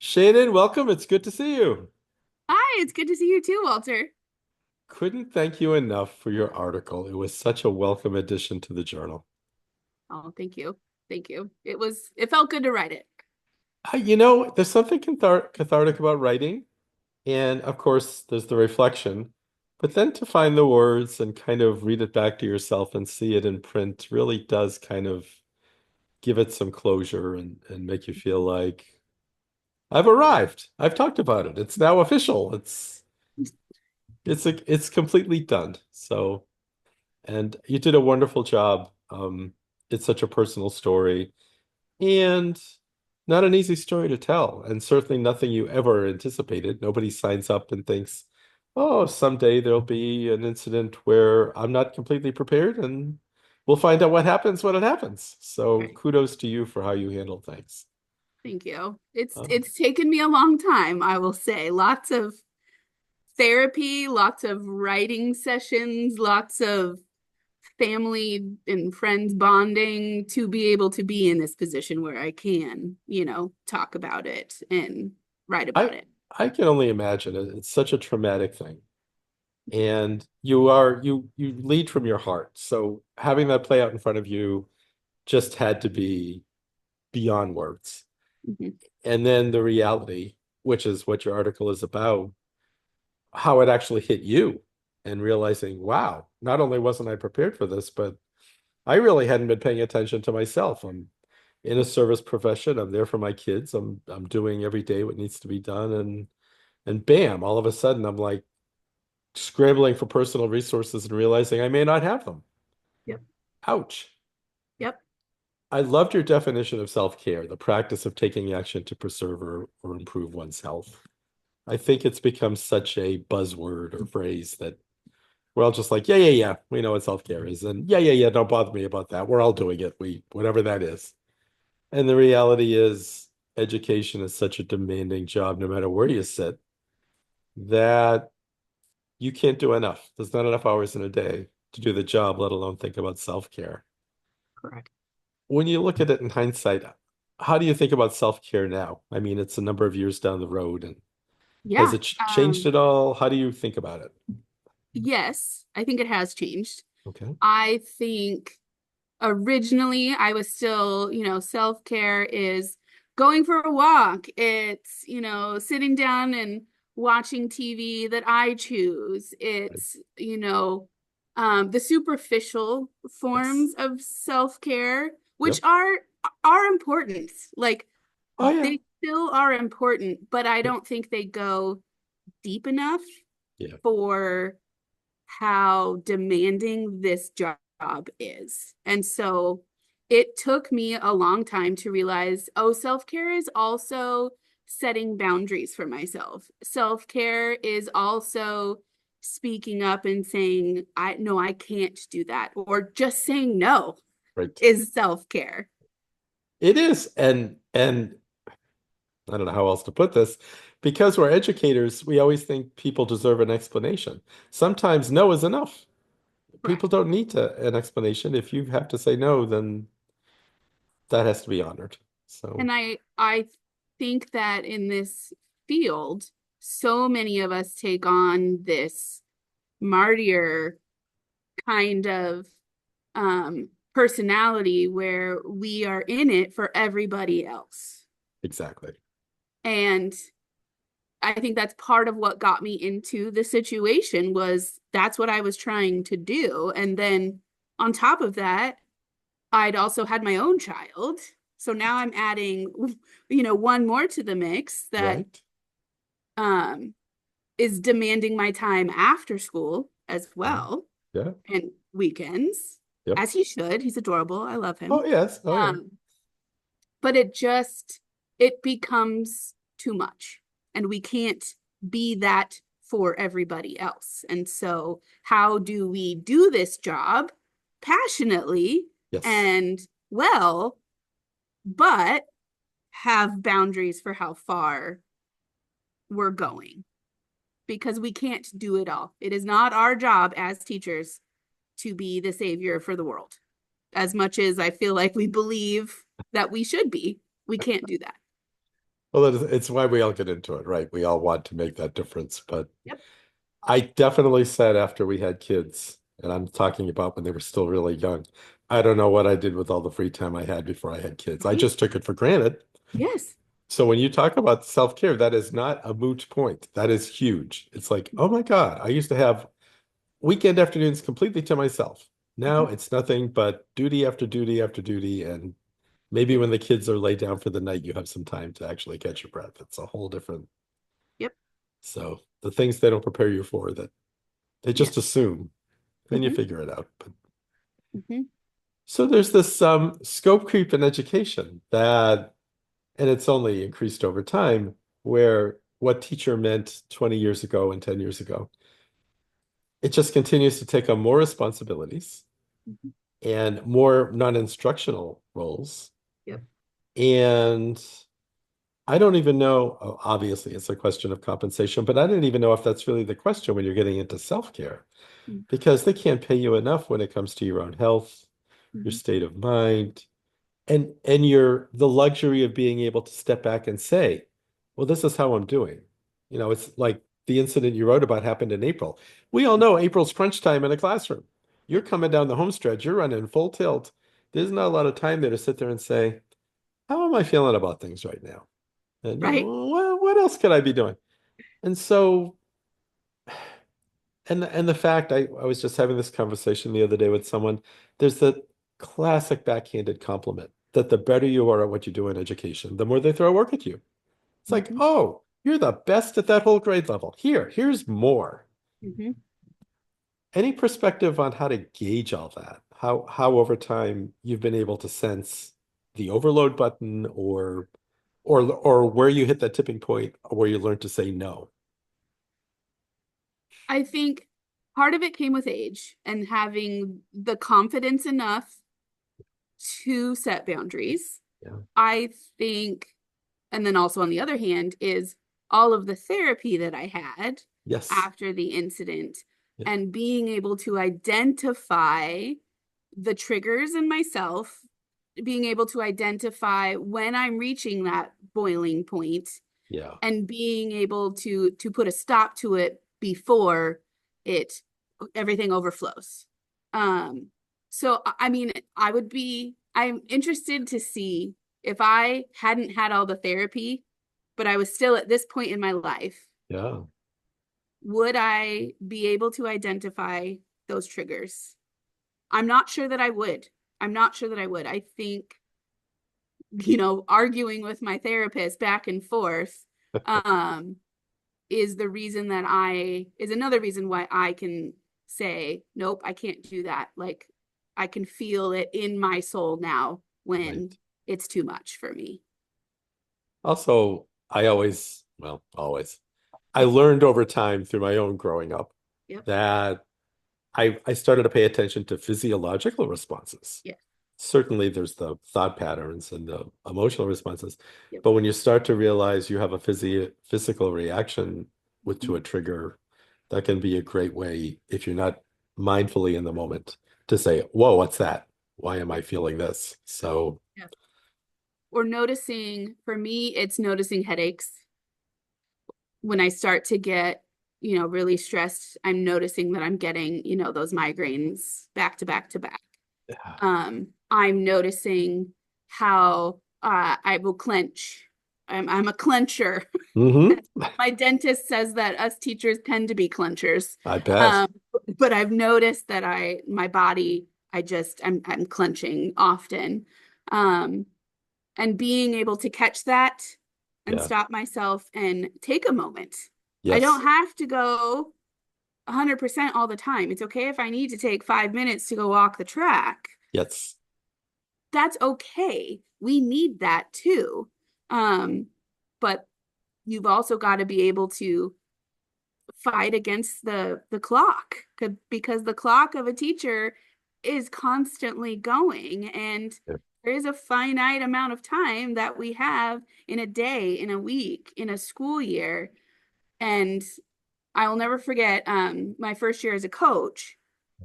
Shannon, welcome. It's good to see you. Hi, it's good to see you too, Walter. Couldn't thank you enough for your article. It was such a welcome addition to the journal. Oh, thank you. Thank you. It felt good to write it. There's something cathartic about writing, and of course, there's the reflection. But then to find the words and kind of read it back to yourself and see it in print really does kind of give it some closure and make you feel like I've arrived. I've talked about it. It's now official. It's completely done. So. And you did a wonderful job. It's such a personal story and not an easy story to tell, and certainly nothing you ever anticipated. Nobody signs up and thinks, oh, someday there'll be an incident where I'm not completely prepared and we'll find out what happens when it happens. So Right. kudos to you for how you handle things. Thank you. It's Uh, it's taken me a long time, I will say. Lots of therapy, lots of writing sessions, lots of family and friends bonding to be able to be in this position where I can, talk about it and write I about it. I can only imagine it. It's such a traumatic thing. And you lead from your heart. So having that play out in front of you just had to be beyond words. Mhm. And then the reality, which is what your article is about, how it actually hit you and realizing, wow, not only wasn't I prepared for this, but I really hadn't been paying attention to myself. I'm in a service profession. I'm there for my kids. I'm doing every day what needs to be done. And bam, all of a sudden I'm like scrambling for personal resources and realizing I may not have them. Yep. Ouch. Yep. I loved your definition of self-care, the practice of taking action to preserve or improve one's health. I think it's become such a buzzword or phrase that we're all just like, yeah, yeah, yeah, we know what self-care is. And yeah, yeah, yeah, don't bother me about that. We're all doing it. Whatever that is. And the reality is, education is such a demanding job, no matter where you sit, that you can't do enough. There's not enough hours in a day to do the job, let alone think about self-care. Correct. When you look at it in hindsight, how do you think about self-care now? I mean, it's a number of years down the road, and has Yeah. it changed at all? How do you think about it? Yes, I think it has changed. Okay. I think originally I was still, self-care is going for a walk. It's, sitting down and watching TV that I choose. Right. It's, the superficial Yes. forms of self-care, which Yep. are important. Like Oh yeah. they still are important, but I Yep. don't think they go deep enough Yeah. for how demanding this job is. And so it took me a long time to realize, oh, self-care is also setting boundaries for myself. Self-care is also speaking up and saying, I no, I can't do that. Or just saying no Right. is self-care. It is. And I don't know how else to put this. Because we're educators, we always think people deserve an explanation. Sometimes no is enough. People Correct. don't need an explanation. If you have to say no, then that has to be honored. So And I think that in this field, so many of us take on this martyr kind of personality where we are in it for everybody else. exactly. And I think that's part of what got me into the situation was that's what I was trying to do. And then on top of that, I'd also had my own child. So now I'm adding, one more to the mix that Right. um is demanding my time after school as Yeah. well Yeah. and weekends, Yep. as he should. He's adorable. I love him. Oh, yes. Oh, yeah. Um, but it becomes too much, and we can't be that for everybody else. And so, how do we do this job passionately Yes. and well, but have boundaries for how far we're going? Because we can't do it all. It is not our job as teachers to be the savior for the world. As much as I feel like we believe that we should be, we can't do that. Well, it's why we all get into it, right? We all want to make that difference. But Yep. I definitely said after we had kids, and I'm talking about when they were still really young, I don't know what I did with all the free time I had before I had kids. I Right? just took it for granted. Yes. So when you talk about self-care, that is not a moot point. That is huge. It's like, oh my God, I used to have weekend afternoons completely to myself. Now Mhm. it's nothing but duty after duty after duty. And maybe Yep. when the kids are laid down for the night, you have some time to actually catch your breath. It's a whole different. Yep. So the things they don't prepare you for that they just Yes. assume, then you Hmm. figure it out. But Hmm. so there's this scope creep in education that, and it's only increased over time, where what teacher meant 20 years ago and 10 years ago, it just continues to take on more responsibilities Hmm. and more non-instructional roles. Yep. And I don't even know, obviously, it's a question of compensation, but I don't even know if that's really the question when you're getting into self-care, because they can't pay you enough when it comes to your own health, your Hmm. state of mind, and your the luxury of being able to step back and say, well, this is how I'm doing. It's like the incident you wrote about happened in April. We all know April's crunch time in a classroom. You're Yep. coming down the home stretch, you're running full tilt. There's not a lot of time there to sit there and say, how am I feeling about things right now? And Right. what else could I be doing? And so, and the fact I was just having this conversation the other day with someone, there's the classic backhanded compliment that the better you are at what you do in education, the more they throw work at you. It's like, Hmm. oh, you're the best at that whole grade level. Here's more. Hmm. Any perspective on how to gauge all that? How over time you've been able to sense the overload button or where you hit that tipping point where you learn to say no. I think part of it came with age and having the confidence enough to set boundaries. Yeah. I think, and then also on the other hand, is all of the therapy that I had Yes. after the incident Yeah. and being able to identify the triggers in myself, being able to identify when I'm reaching that boiling point Yeah. and being able to put a stop to it before it everything overflows. Um, so I mean, I'm interested to see if I hadn't had all the therapy, but I was still at this point in my life, Yeah. would I be able to identify those triggers? I'm not sure that I would. I'm not sure that I would. I think, arguing with my therapist back and forth, um, is another reason why I can say, nope, I can't do that. Like I can feel it in my soul now when Right. it's too much for me. Also, always, I learned over time through my own growing up Yep. that I started to pay attention to physiological responses. Yeah. Certainly, there's the thought patterns and the emotional responses, Yep. but when you start to realize you have a physical reaction to Mhm. a trigger, that can be a great way, if you're not mindfully in the moment, to say, "Whoa, what's that? Why am I Yep. feeling this?" So, Yeah. Or noticing, for me, it's noticing headaches. When I start to get, really stressed, I'm noticing that I'm getting, those migraines back to back to back. yeah. I'm noticing how I will clench. I'm a clencher. Hmm. My dentist says that us teachers tend to be clenchers. I bet. Um, but I've noticed that my body, I'm clenching often. Um, and being able to catch that and Yeah. stop myself and take a moment. I don't Yes. have to go 100% all the time. It's okay if I need to take 5 minutes to go walk the track. Yes. That's okay. We need that too. Um, but you've also got to be able to fight against the clock because the clock of a teacher is constantly going and Yeah. there is a finite amount of time that we have in a day, in a week, in a school year. And I will never forget my first year as a coach.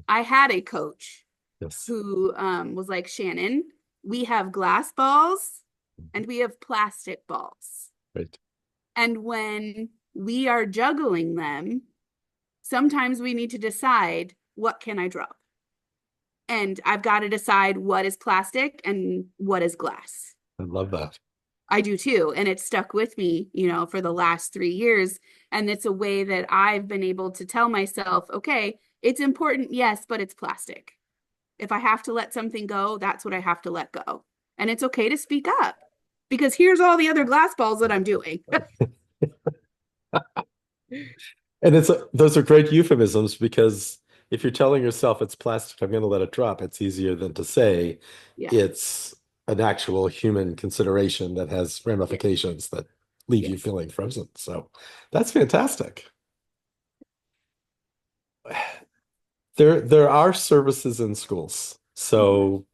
I had a coach Yes. who was like, Shannon, we have glass balls and we have plastic balls. Right. And when we are juggling them, sometimes we need to decide, what can I drop? And I've got to decide what is plastic and what is glass. I love that. I do too. And it's stuck with me, for the last 3 years. And it's a way that I've been able to tell myself, okay, it's important, yes, but it's plastic. If I have to let something go, that's what I have to let go. And it's okay to speak up, because here's all the other glass balls that I'm doing. And those are great euphemisms, because if you're telling yourself it's plastic, I'm going to let it drop, it's easier than to say Yeah. it's an actual human consideration that has Yes. ramifications that leave you Yes. feeling frozen. So that's fantastic. There are services in schools. Mhm. So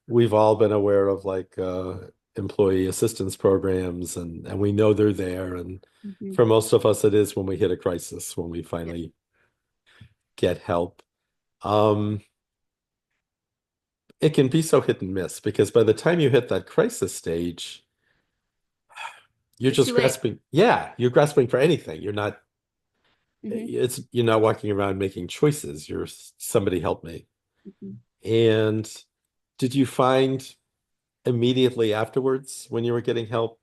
we've all been aware of like employee assistance programs, and we know they're there. And Mhm. for most of us, it is when we hit a crisis, when we Yes. finally get help. Um, it can be so hit and miss, because by the time you hit that crisis stage, you're It's just too late. grasping. Yeah, you're grasping for anything. Mhm. You're not walking around making choices. You're somebody help me. Mhm. And did you find immediately afterwards, when you were getting help,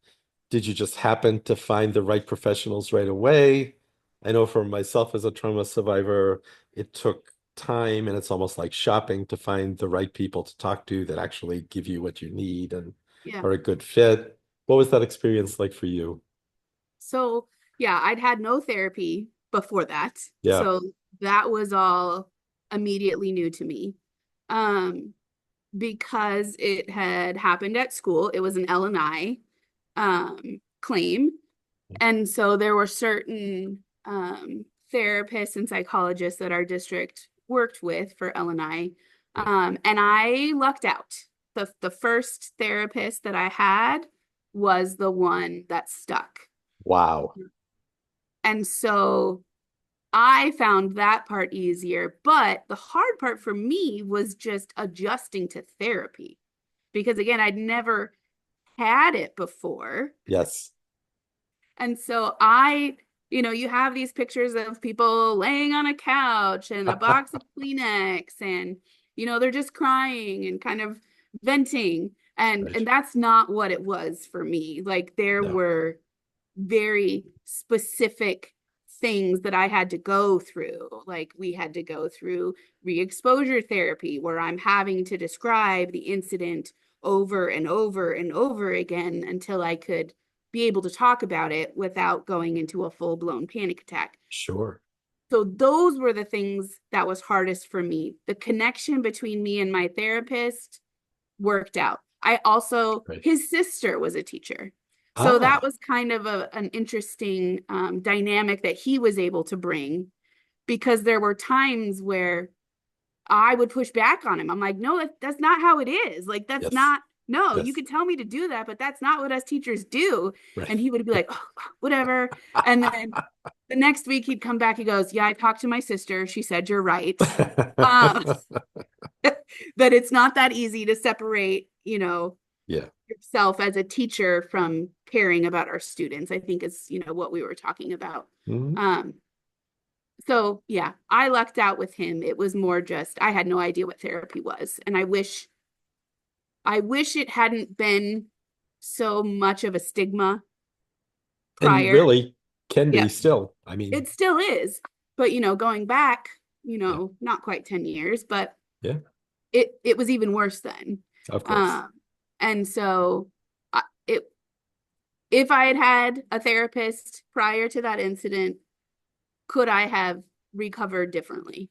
did you just happen to find the right professionals right away? I know for myself as a trauma survivor, it took time, and it's almost like shopping to find the right people to talk to that actually give you what you need and Yeah. are a good fit. What was that experience like for you? So, yeah, I'd had no therapy before that. Yeah. So that was all immediately new to me. Um, because it had happened at school. It was an L&I claim. And so there were certain therapists and psychologists that our district worked with for L&I. And I lucked out. The first therapist that I had was the one that stuck. Wow. And so I found that part easier. But the hard part for me was just adjusting to therapy, because again, I'd never had it before. Yes. And so you have these pictures of people laying on a couch and a box of Kleenex, and they're just crying and kind of venting. And Right. and that's not what it was for me. Like, there No. were very specific things that I had to go through. Like, we had to go through re-exposure therapy, where I'm having to describe the incident over and over and over again until I could be able to talk about it without going into a full-blown panic attack. Sure. So those were the things that was hardest for me. The connection between me and my therapist worked out. Right. His sister was a teacher. So that Ah, was kind of an interesting dynamic that he was able to bring, because there were times where I would push back on him. I'm like, no, that's not how it is. Like, that's yes. not, no, you Yes. could tell me to do that, but that's not what us teachers do. Right. And he would be like, oh, whatever. And then the next week he'd come back. He goes, yeah, I talked to my sister. She said, you're right. Um, that it's not that easy to separate, Yeah. yourself as a teacher from caring about our students, I think is, what we were talking about. Mhm. Um, so yeah, I lucked out with him. It was more just, I had no idea what therapy was. And I wish it hadn't been so much of a stigma And prior. really can Yeah, be still. I mean, it still is. But going back, yeah. not quite 10 years, but Yeah, it was even worse then. of course. Um, and so it if I had had a therapist prior to that incident, could I have recovered differently?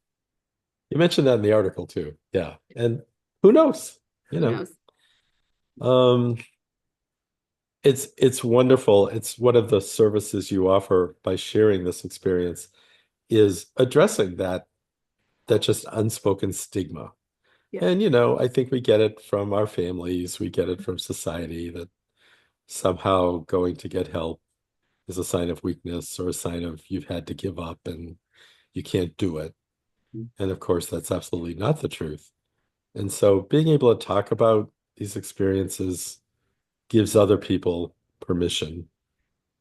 You mentioned that in the article too. Yeah. And who knows? You Who know, knows? um, it's wonderful. It's one of the services you offer by sharing this experience is addressing that just unspoken stigma. Yeah. And I think we get it from our families, we get it from society that somehow going to get help is a sign of weakness or a sign of you've had to give up and you can't do it. And of course, that's absolutely not the truth. And so being able to talk about these experiences gives other people permission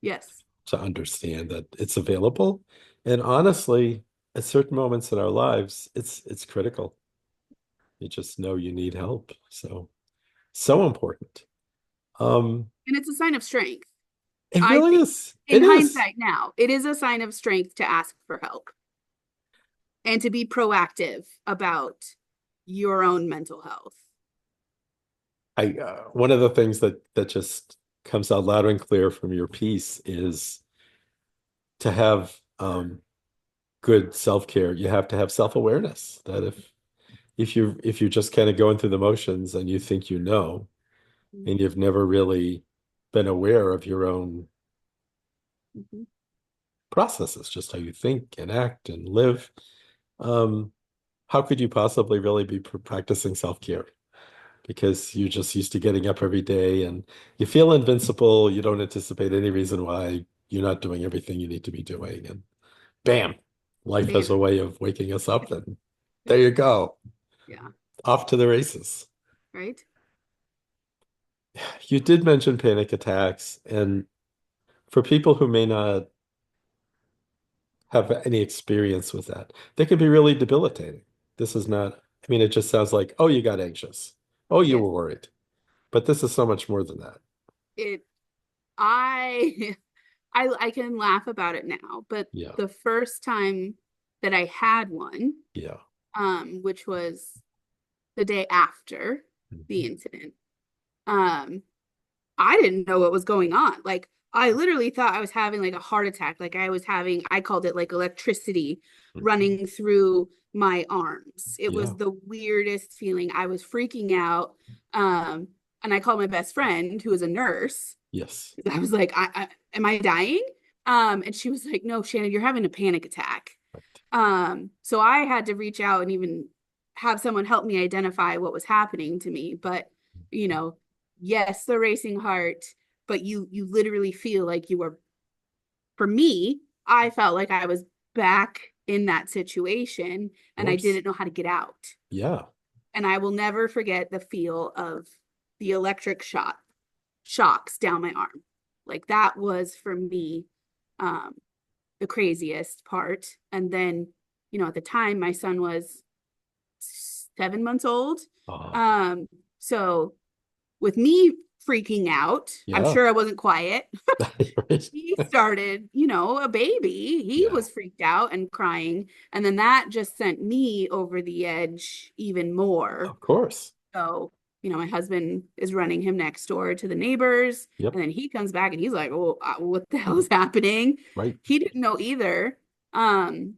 Yes. to understand that it's available. And honestly, at certain moments in our lives, it's critical. You just know you need help. So so important. And it's a sign of strength. It I really think is. in It is. hindsight now, it is a sign of strength to ask for help and to be proactive about your own mental health. I one of the things that just comes out loud and clear from your piece is to have good self-care, you have to have self-awareness that if you're just kind of going through the motions and you think you know, and you've never really been aware of your own Mhm. processes, just how you think and act and live, um, how could you possibly really be practicing self-care? Because you're just used to getting up every day and you feel invincible. You don't anticipate any reason why you're not doing everything you need to be doing. And bam, life has a Bam. way of waking us up. And there you go, Yeah. off to the races. Right. You did mention panic attacks. And for people who may not have any experience with that, they can be really debilitating. This is not, I mean, it just sounds like, oh, you got anxious. Oh, you Yes. were worried. But this is so much more than that. It I I can laugh about it now, but Yeah. the first time that I had one, Yeah. which was the day after the Mhm. incident, um, I didn't know what was going on. Like I literally thought I was having like a heart attack. Like I was having, I called it like electricity Mhm. running through my arms. It Yeah. was the weirdest feeling. I was freaking out. Um, and I called my best friend who was a nurse. Yes. I was like, I am I dying? And she was like, no, Shannon, you're having a panic attack. So I had to reach out and even have someone help me identify what was happening to me. But, you know, yes, the racing heart, but you literally feel like you were, for me, I felt like I was back in that situation Of and I course. didn't know how to get out. Yeah. And I will never forget the feel of the electric shocks down my arm. Like that was for me um the craziest part. And then, at the time my son was 7 months old. Uh, Um, so with me freaking out, I'm yeah. sure I wasn't quiet. Right. He started, a baby. He Yeah. was freaked out and crying. And then that just sent me over the edge even more. Of course. So, my husband is running him next door to the neighbors. Yep. And then he comes back and he's like, oh, what the hell is happening? Right. He didn't know either. Um,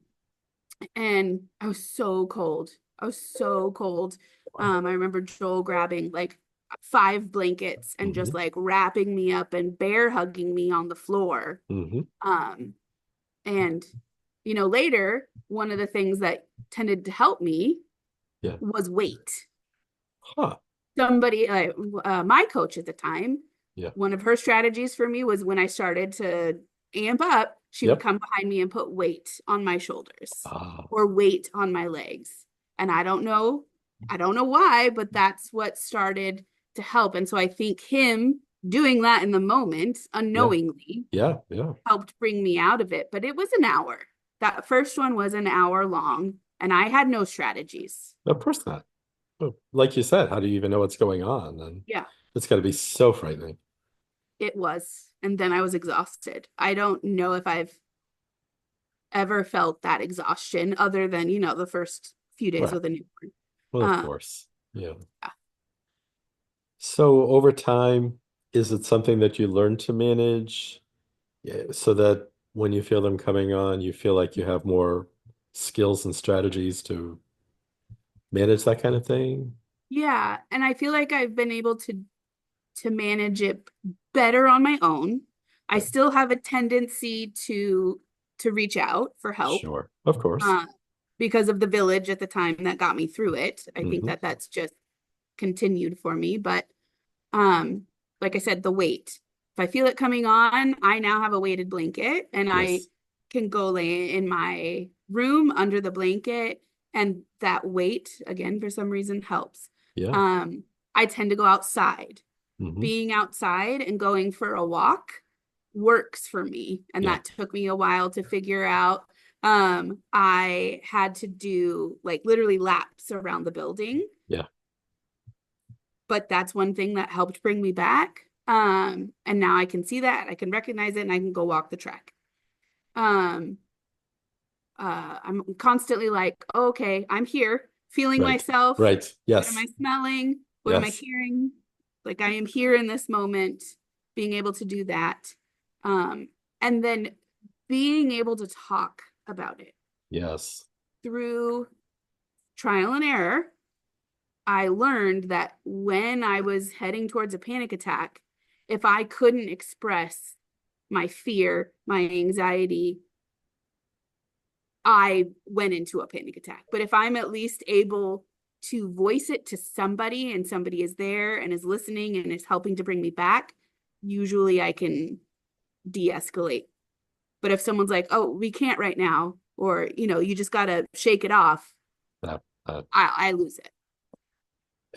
and I was so cold. I was so cold. I remember Joel grabbing like 5 blankets and just Hmm. like wrapping me up and bear hugging me on the floor. Hmm. Um, and later, one of the things that tended to help me Yeah. was weight. Huh. Somebody, my coach at the time, Yeah. one of her strategies for me was when I started to amp up, she would Yep. come behind me and put weight on my shoulders Ah, or weight on my legs. And I don't know why, but that's what started to help. And so I think him doing that in the moment, yeah. unknowingly, Yeah. Yeah. helped bring me out of it. But it was an hour. That first one was an hour long, and I had no strategies. Of course not. Oh, like you said, how do you even know what's going on? And Yeah. it's got to be so frightening. It was. And then I was exhausted. I don't know if I've ever felt that exhaustion other than, the first few days Right. with a newborn. Well, of Uh, course. Yeah. yeah. So over time, is it something that you learn to manage? Yeah, so that when you feel them coming on, you feel like you have more skills and strategies to manage that kind of thing? Yeah. And I feel like I've been able to manage it better on my own. I Good. still have a tendency to reach out for help. Sure. Of course. Uh, because of the village at the time that got me through it. I think Hmm. that that's just continued for me. But um, like I said, the weight. If I feel it coming on, I now have a weighted blanket and I Yes. can go lay in my room under the blanket. And that weight, again, for some reason, helps. Yeah. Um, I tend to go outside. Hmm. Being outside and going for a walk works for me. And Yeah. that took me a while to figure out. I had to do like literally laps around the building, Yeah. but that's one thing that helped bring me back. And now I can see that, I can recognize it, and I can go walk the track. Um, I'm constantly like, oh, okay, I'm here, feeling Right. myself. Right. What am Yes. I smelling? What am I Yes. hearing? Like I am here in this moment, being able to do that. And then being able to talk about it Yes. through trial and error. I learned that when I was heading towards a panic attack, if I couldn't express my fear, my anxiety, I went into a panic attack. But if I'm at least able to voice it to somebody and somebody is there and is listening and is helping to bring me back, usually I can de-escalate. But if someone's like, oh, we can't right now, or, you just got to shake it off, That, I lose it.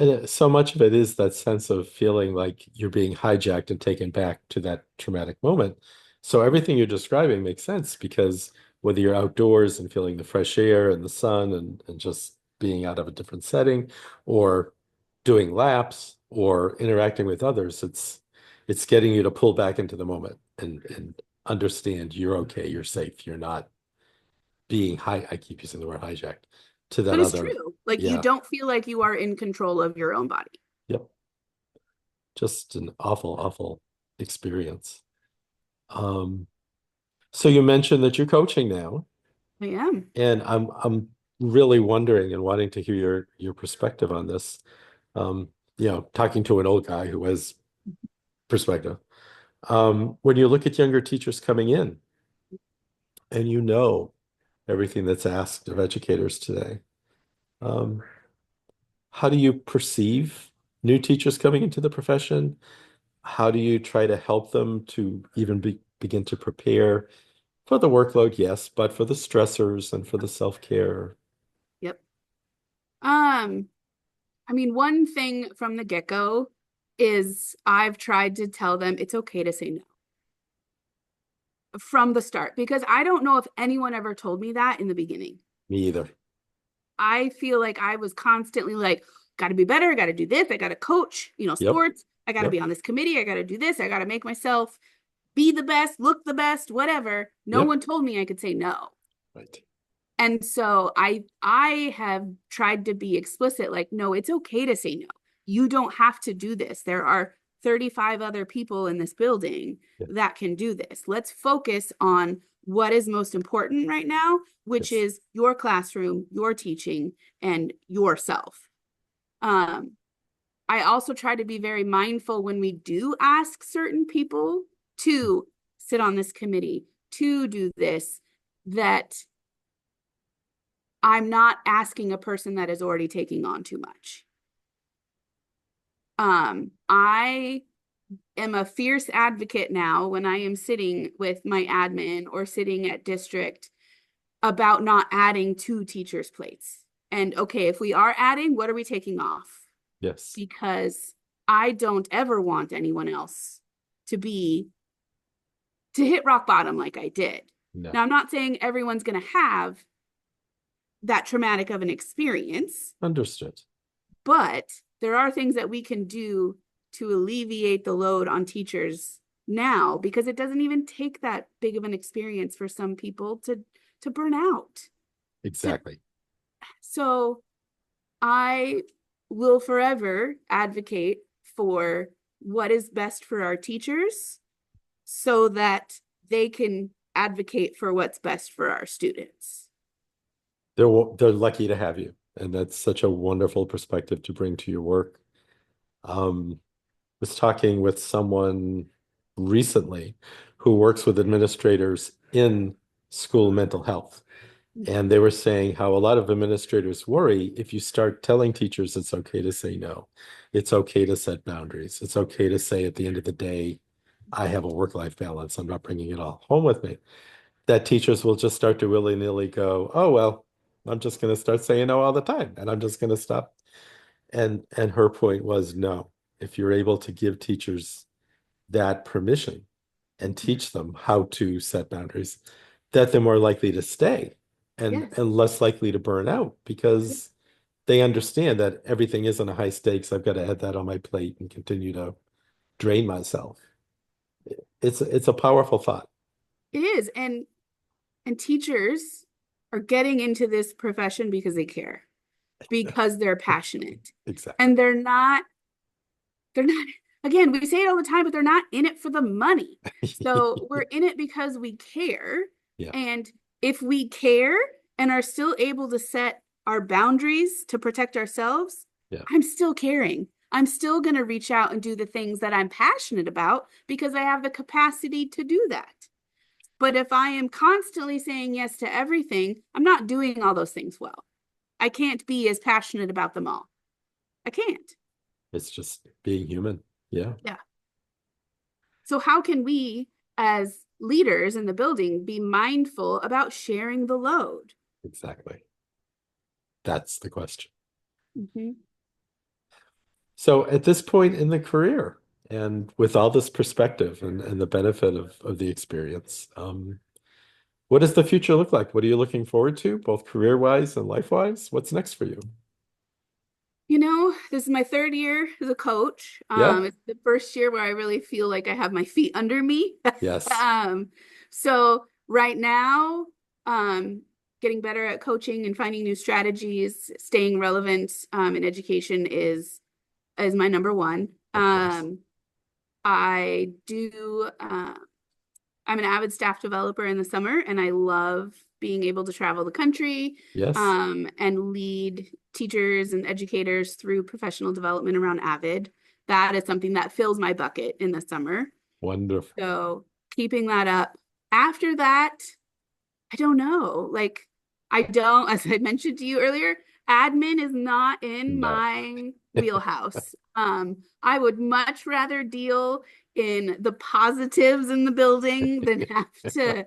and so much of it is that sense of feeling like you're being hijacked and taken back to that traumatic moment. So everything you're describing makes sense because whether you're outdoors and feeling the fresh air and the sun and just being out of a different setting, or doing laps or interacting with others, it's getting you to pull back into the moment and understand you're okay, you're safe, you're not being I keep using the word hijacked to that But it's other. true. Like you Yeah. don't feel like you are in control of your own body. Yep. Just an awful, awful experience. Um, so you mentioned that you're coaching now, I am. and I'm really wondering and wanting to hear your perspective on this. Um, talking to an old guy who has perspective. When you look at younger teachers coming in and everything that's asked of educators today, um, how do you perceive new teachers coming into the profession? How do you try to help them to even begin to prepare for the workload? Yes, but for the stressors and for the self-care. Yep. Um, I mean, one thing from the get-go is I've tried to tell them it's okay to say no from the start because I don't know if anyone ever told me that in the beginning. Me either. I feel like I was constantly like, got to be better, got to do this, I got to coach, Yep. sports, I got to be Yep. on this committee, I got to do this, I got to make myself be the best, look the best, whatever. No Yep. one told me I could say no. Right. And so I have tried to be explicit, like, no, it's okay to say no. You don't have to do this. There are 35 other people in this building Yeah. that can do this. Let's focus on what is most important right now, which Yes. is your classroom, your teaching, and yourself. Um, I also try to be very mindful when we do ask certain people to sit on this committee, to do this, that I'm not asking a person that is already taking on too much. I am a fierce advocate now when I am sitting with my admin or sitting at district about not adding to teachers' plates. And okay, if we are adding, what are we taking off? Yes. Because I don't ever want anyone else to hit rock bottom like I did. No. Now, I'm not saying everyone's going to have that traumatic of an experience, Understood. but there are things that we can do to alleviate the load on teachers now because it doesn't even take that big of an experience for some people to burn out. Exactly. So I will forever advocate for what is best for our teachers so that they can advocate for what's best for our students. They're lucky to have you, and that's such a wonderful perspective to bring to your work. Was talking with someone recently who works with administrators in school mental health. And they were saying how a lot of administrators worry if you start telling teachers it's okay to say no, it's okay to set boundaries, it's okay to say at the end of the day, I have a work-life balance, I'm not bringing it all home with me, that teachers will just start to willy-nilly go, oh, well, I'm just going to start saying no all the time and I'm just going to stop. And her point was no, if you're able to give teachers that permission and teach them how to set boundaries, that they're more likely to stay Yes. and less likely to burn out because they understand that everything isn't a high stakes. I've got to add that on my plate and continue to drain myself. It's a powerful thought. It is. And teachers are getting into this profession because they care, because they're passionate. Exactly. And they're not, again, we say it all the time, but they're not in it for the money. So we're in it because we care. Yeah. And if we care and are still able to set our boundaries to protect ourselves, Yeah. I'm still caring. I'm still going to reach out and do the things that I'm passionate about because I have the capacity to do that. But if I am constantly saying yes to everything, I'm not doing all those things well. I can't be as passionate about them all. I can't. It's just being human. Yeah. Yeah. So how can we, as leaders in the building, be mindful about sharing the load? Exactly. That's the question. Mm-hmm. So at this point in the career, and with all this perspective and the benefit of the experience, what does the future look like? What are you looking forward to, both career-wise and life-wise? What's next for you? You know, this is my third year as a coach. Yeah. It's the first year where I really feel like I have my feet under me. Yes. So right now, getting better at coaching and finding new strategies, staying relevant in education is my number one. Of course. I do I'm an avid staff developer in the summer, and I love being able to travel the country Yes. and lead teachers and educators through professional development around Avid. That is something that fills my bucket in the summer. Wonderful. So keeping that up. After that, I don't know. Like, I don't, as I mentioned to you earlier, admin is not in No. my wheelhouse. I would much rather deal in the positives in the building than have to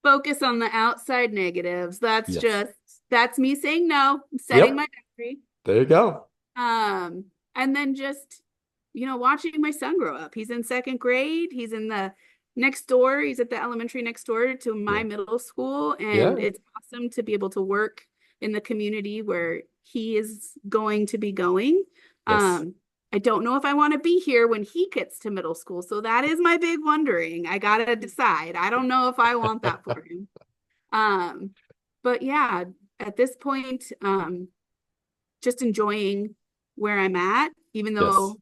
focus on the outside negatives. Yes. That's me saying no, I'm setting Yep. my boundary. There you go. And then just, watching my son grow up. He's in second grade. He's in the next door. He's at the elementary next door to my Yeah. middle school. And Yeah. it's awesome to be able to work in the community where he is going to be going. Yes. I don't know if I want to be here when he gets to middle school. So that is my big wondering. I gotta decide. I don't know if I want that for him. But yeah, at this point, just enjoying where I'm at, even Yes. though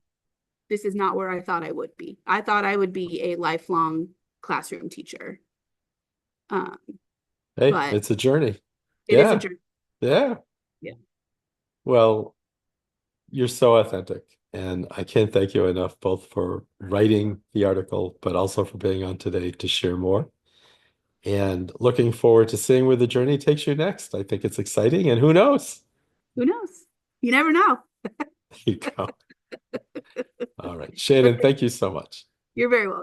this is not where I thought I would be. I thought I would be a lifelong classroom teacher. Um, Hey, but it's a journey. it is a Yeah. journey. Yeah. Yeah. Well, you're so authentic, and I can't thank you enough both for writing the article, but also for being on today to share more. And looking forward to seeing where the journey takes you next. I think it's exciting, and who knows? Who knows? You never know. There you go. All right, Shannon, thank you so much. You're very welcome.